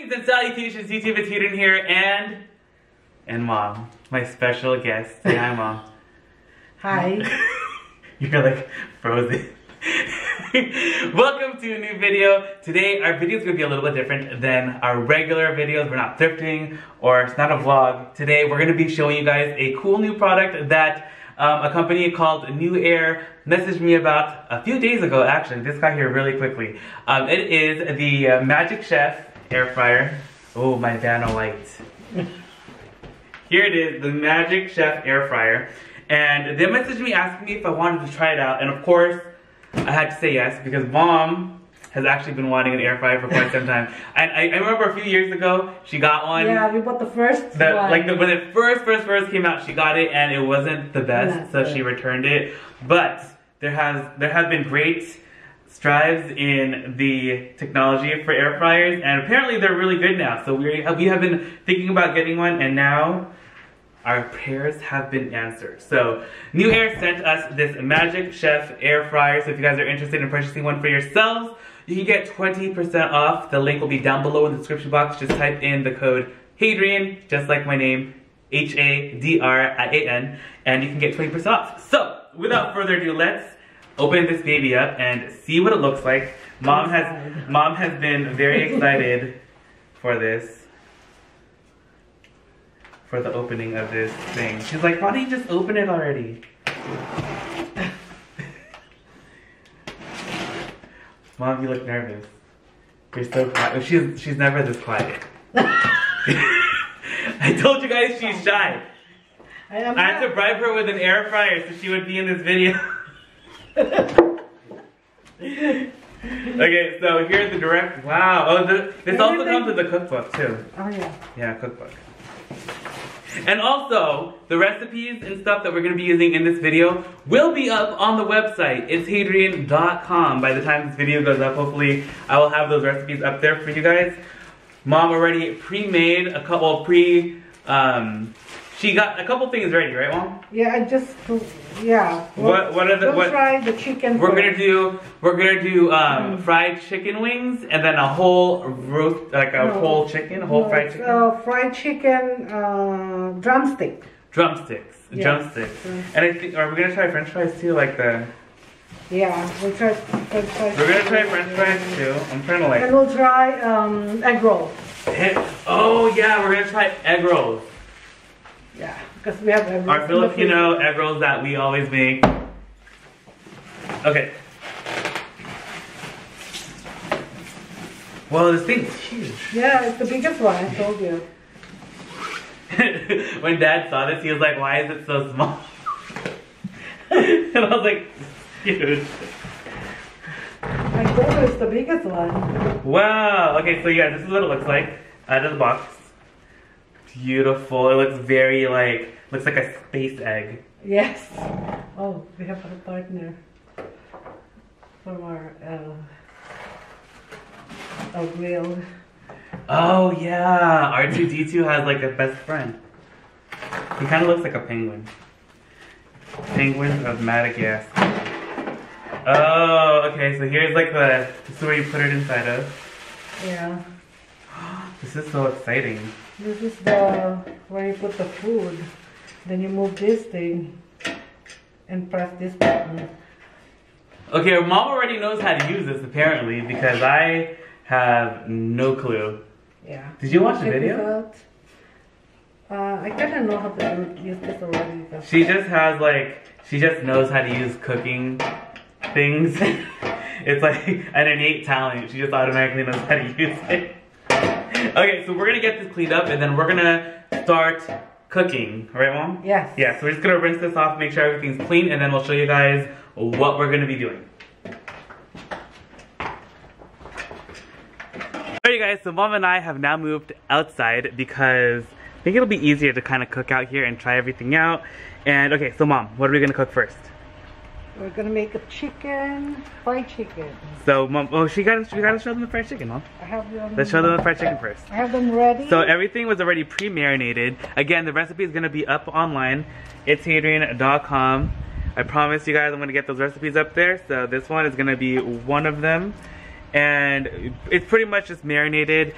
Greetings and salutations, YouTube. It's Hadrian here, and Mom, my special guest. Say hi, Mom. Hi. You're like frozen. Welcome to a new video. Today, our video is going to be a little bit different than our regular videos. We're not thrifting, or it's not a vlog. Today, we're going to be showing you guys a cool new product that a company called New Air messaged me about a few days ago, actually. This got here really quickly. It is the Magic Chef air fryer. Oh, my Vano light. Here it is, the Magic Chef air fryer. And they messaged me asking me if I wanted to try it out. And of course, I had to say yes, because Mom has actually been wanting an air fryer for quite some time. And I remember a few years ago, she got one. Yeah, we bought the first one. Like when it first came out, she got it and it wasn't the best, so she returned it. But there have been great strides in the technology for air fryers, and apparently they're really good now. So we have been thinking about getting one, and now our prayers have been answered. So New Air sent us this Magic Chef air fryer. So if you guys are interested in purchasing one for yourselves, you can get 20% off. The link will be down below in the description box. Just type in the code Hadrian, just like my name, H-A-D-R-I-A-N, and you can get 20% off. So without further ado, let's open this baby up and see what it looks like. Mom has been very excited for this, for the opening of this thing. She's like, why don't you just open it already? Mom, you look nervous. You're so quiet. She's never this quiet. I told you guys she's shy. I had to bribe her with an air fryer so she would be in this video. Okay, so here's the direct. Wow. Oh, this also comes with the cookbook too. Oh yeah. Yeah, cookbook. And also, the recipes and stuff that we're going to be using in this video will be up on the website, itsHadrian.com. By the time this video goes up, hopefully I will have those recipes up there for you guys. Mom already pre-made a couple she got a couple things ready, right, Mom? Yeah, What are the? We'll try the chicken. We're gonna do fried chicken wings, and then a whole roast, like a whole chicken, fried chicken. Fried chicken, drumstick. Drumsticks, yes. Drumsticks. And I think, are we gonna try French fries too, like the? Yeah, we'll try French fries. We're gonna try French fries too. I'm trying to like. And we'll try egg rolls. Oh yeah, we're gonna try egg rolls. Yeah, because we have egg rolls. Our Filipino egg rolls that we always make. Okay. Well, this thing's huge. Yeah, it's the biggest one, I told you. When Dad saw this, he was like, why is it so small? And I was like, huge. I told you it's the biggest one. Wow. Okay, so yeah, this is what it looks like out of the box. Beautiful. It looks very looks like a space egg. Yes. Oh, we have a partner from our grill. Oh yeah, R2-D2 has like a best friend. He kind of looks like a penguin. Penguin of Madagascar. Oh, okay. So here's like this is where you put it inside of. Yeah. This is so exciting. This is where you put the food. Then you move this thing and press this button. Okay, Mom already knows how to use this apparently, because I have no clue. Yeah. Did you watch the video? I kind of know how to use this already. She just knows how to use cooking things. It's like an innate talent. She just automatically knows how to use it. Okay, so we're gonna get this cleaned up and then we're gonna start cooking, right, Mom? Yes. Yeah, so we're just gonna rinse this off, make sure everything's clean, and then we'll show you guys what we're gonna be doing. Alright guys, so Mom and I have now moved outside because I think it'll be easier to kind of cook out here and try everything out. And okay, so Mom, what are we gonna cook first? We're gonna make a fried chicken. So Mom, we gotta show them the fried chicken, Mom. I have them. Let's show them the fried chicken first. I have them ready. So everything was already pre-marinated. Again, the recipe is gonna be up online. itsHadrian.com. I promise you guys I'm gonna get those recipes up there. So this one is gonna be one of them. And it's pretty much just marinated.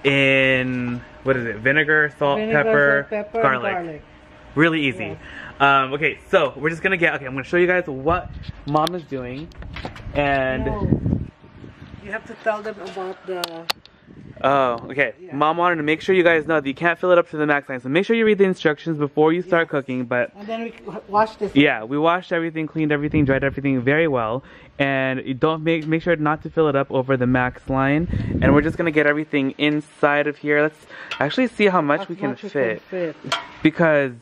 in, what is it? Vinegar, salt, pepper, garlic. Really easy. Yes. Okay, so we're just gonna I'm gonna show you guys what Mom is doing. And you have to tell them about the... Oh, okay. Yeah. Mom wanted to make sure you guys know that you can't fill it up to the max line. So make sure you read the instructions before you start cooking. But and then we wash this. Yeah, we washed everything, cleaned everything, dried everything very well. And you don't make sure not to fill it up over the max line. And we're just gonna get everything inside of here. Let's actually see how much we can fit. Because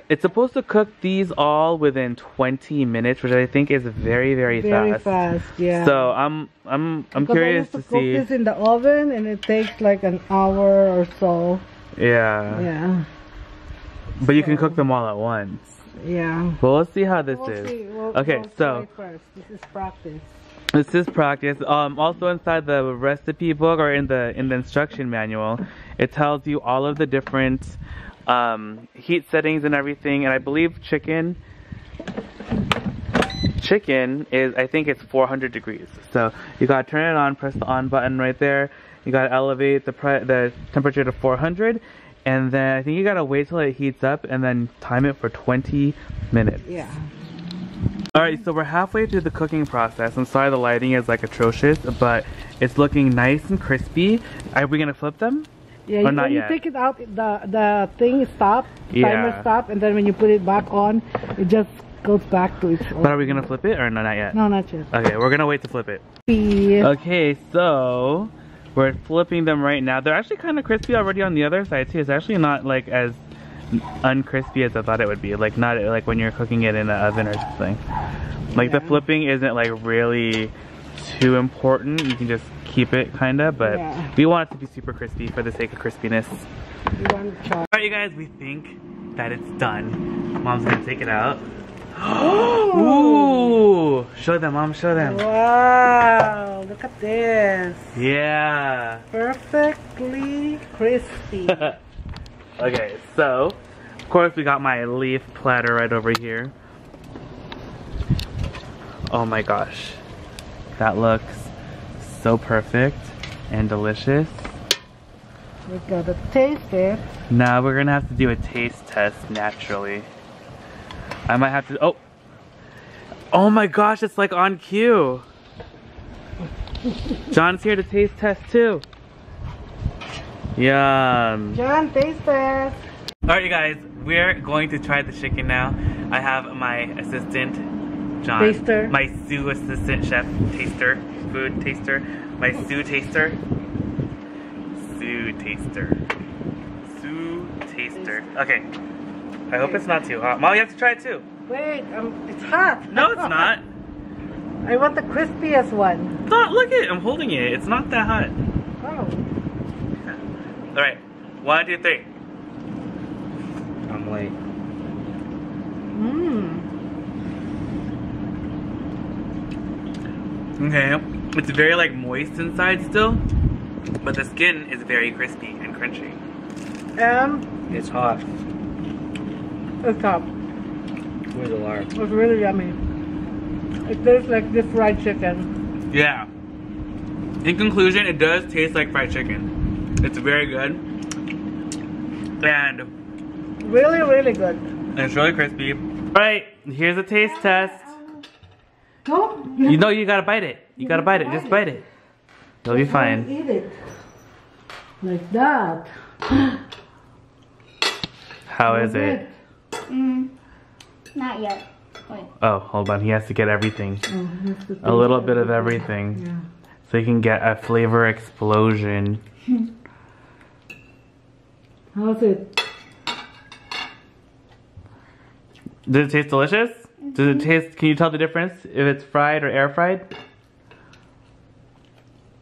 it's supposed to cook these all within 20 minutes, which I think is very, very fast. Very fast, yeah. So I'm curious to see. Cook this in the oven, and it takes like an hour or so. Yeah. Yeah. But you can cook them all at once. Yeah. Well, let's see how this is. Okay, so first. This is practice. This is practice. Also inside the recipe book or in the instruction manual, it tells you all of the different heat settings and everything. And I believe chicken is, I think it's 400 degrees. So you gotta turn it on, press the on button right there. You gotta elevate the temperature to 400, and then I think you gotta wait till it heats up and then time it for 20 minutes. Yeah. Alright, so we're halfway through the cooking process. I'm sorry the lighting is like atrocious, but it's looking nice and crispy. Are we gonna flip them? Yeah, when you take it out, the thing stops, timer stops, and then when you put it back on, it just goes back to its own. But are we gonna flip it or no, not yet? No, not yet. Okay, we're gonna wait to flip it. Yeah. Okay, so we're flipping them right now. They're actually kind of crispy already on the other side too. It's actually not like as uncrispy as I thought it would be. Like not like when you're cooking it in an oven or something. Like the flipping isn't like really too important. You can just keep it kinda, but we want it to be super crispy for the sake of crispiness. Alright you guys, we think that it's done. Mom's gonna take it out. Ooh! Show them, Mom, show them. Wow, look at this. Yeah. Perfectly crispy. Okay, so of course we got my leaf platter right over here. Oh my gosh. That looks so perfect and delicious. We gotta taste it. Now we're gonna have to do a taste test naturally. I might have to, oh my gosh, it's like on cue. John's here to taste test too. Yum. John, taste test. Alright you guys, we're going to try the chicken now. I have my assistant, John. Taster. My Sue assistant chef, taster, food taster. My Sue taster. Sue taster. Sue taster. Okay. I hope it's not too hot. Mom, you have to try it too. Wait, it's hot. No, it's not. I want the crispiest one. Look at it. I'm holding it. It's not that hot. Oh. Alright. 1, 2, 3. I'm late. Okay. It's very like moist inside still, but the skin is very crispy and crunchy. It's hot. It's hot. Where's the lard? It's really yummy. It tastes like this fried chicken. Yeah. In conclusion, it does taste like fried chicken. It's very good. And really, really good. And it's really crispy. Alright, here's a taste test. No? You know you gotta bite it. You gotta bite it. Just bite it. You'll be fine. Eat it. Like that. How is it? Not yet. Wait. Oh, hold on. He has to get everything. A little bit of everything. Yeah. So you can get a flavor explosion. How's it? Does it taste delicious? Does it taste, can you tell the difference if it's fried or air fried?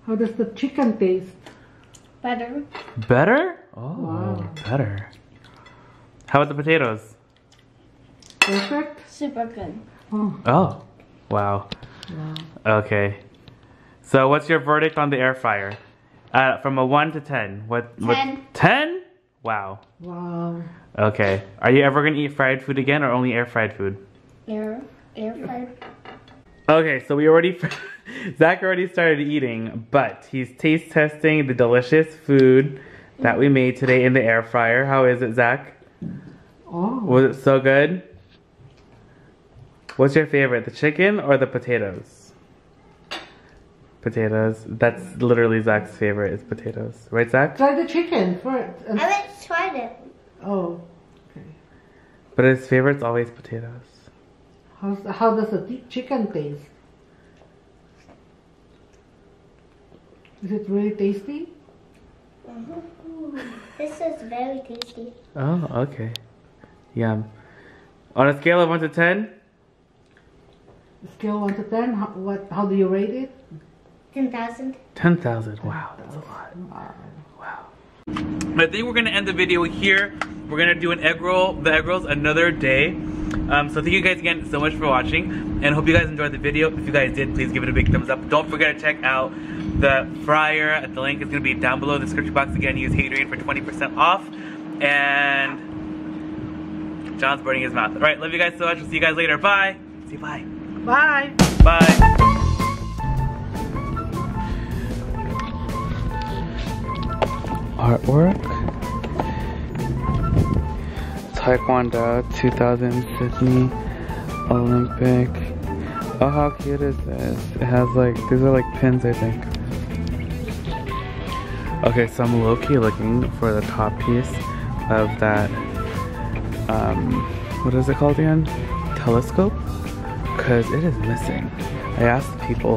How does the chicken taste? Better. Better? Oh, wow. Better. How about the potatoes? Perfect? Super good. Oh, wow. Okay. So what's your verdict on the air fryer? From a 1 to 10. 10. 10? Wow. Wow. Okay. Are you ever gonna eat fried food again or only air fried food? Air fried. Okay, so we already Zach already started eating, but he's taste testing the delicious food that we made today in the air fryer. How is it, Zach? Oh. Was it so good? What's your favorite, the chicken or the potatoes? Potatoes. That's literally Zach's favorite, is potatoes. Right, Zach? Try the chicken first. I haven't tried it. Oh, okay. But his favorite's always potatoes. How does the chicken taste? Is it really tasty? This is very tasty. Oh, okay. Yum. On a scale of 1 to 10? Scale 1 to 10, how do you rate it? 10,000. 10,000. Wow, that's a lot. Wow. I think we're gonna end the video here. We're gonna do an egg roll, the egg rolls another day. So thank you guys again so much for watching, and hope you guys enjoyed the video. If you guys did, please give it a big thumbs up. Don't forget to check out the fryer. The link is gonna be down below in the description box. Again, use Hadrian for 20% off. And John's burning his mouth. All right, love you guys so much. We'll see you guys later. Bye. Say bye. Bye. Bye. Artwork. Taekwondo 2000 Sydney Olympic. Oh, how cute is this? It has like, these are like pins, I think. Okay, so I'm low-key looking for the top piece of that, what is it called again? Telescope? Because it is missing. I asked people